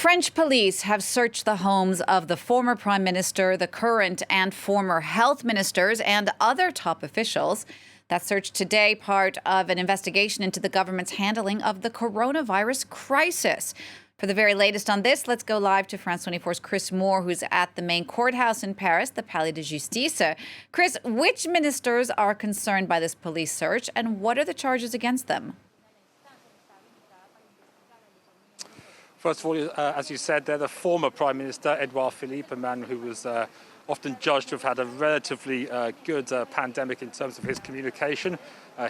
French police have searched the homes of the former prime minister, the current and former health ministers, and other top officials. That search today, part of an investigation into the government's handling of the coronavirus crisis. For the very latest on this, let's go live to France 24's Chris Moore, who's at the main courthouse in Paris, the Palais de Justice. Chris, which ministers are concerned by this police search, and what are the charges against them? First of all, as you said, they're the former Prime Minister, Edouard Philippe, a man who was often judged to have had a relatively good pandemic in terms of his communication.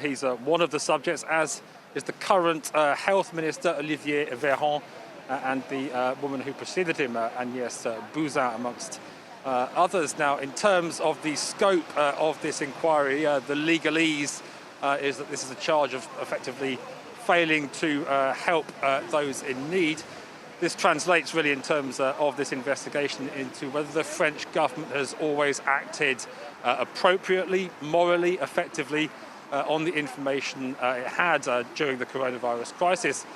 He's one of the subjects, as is the current Health Minister, Olivier Véran, and the woman who preceded him, Agnès Buzyn, amongst others. Now, in terms of the scope of this inquiry, the legalese is that this is a charge of effectively failing to help those in need. This translates really in terms of this investigation into whether the French government has always acted appropriately, morally, effectively on the information it had during the coronavirus crisis.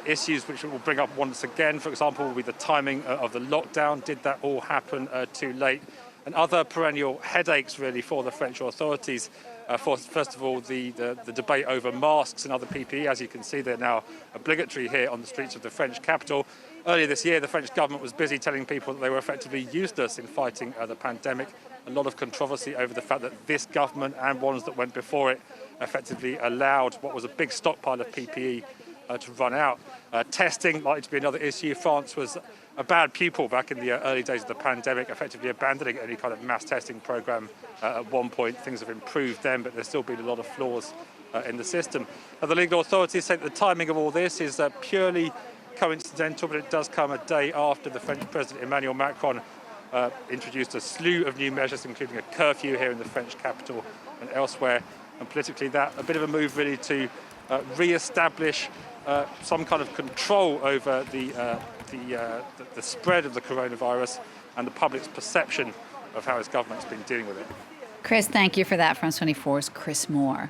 Issues which it will bring up once again, for example, will be the timing of the lockdown. Did that all happen too late? And other perennial headaches really for the French authorities. First of all, the debate over masks and other PPE. As you can see, they're now obligatory here on the streets of the French capital. Earlier this year, the French government was busy telling people that they were effectively useless in fighting the pandemic. A lot of controversy over the fact that this government and ones that went before it effectively allowed what was a big stockpile of PPE to run out. Testing likely to be another issue. France was a bad pupil back in the early days of the pandemic, effectively abandoning any kind of mass testing program at one point. Things have improved then, but there's still been a lot of flaws in the system. Now, the legal authorities say that the timing of all this is purely coincidental, but it does come a day after the French President Emmanuel Macron introduced a slew of new measures, including a curfew here in the French capital and elsewhere. And politically, that a bit of a move really to re-establish some kind of control over the spread of the coronavirus and the public's perception of how his government's been dealing with it. Chris, thank you for that. France 24's Chris Moore.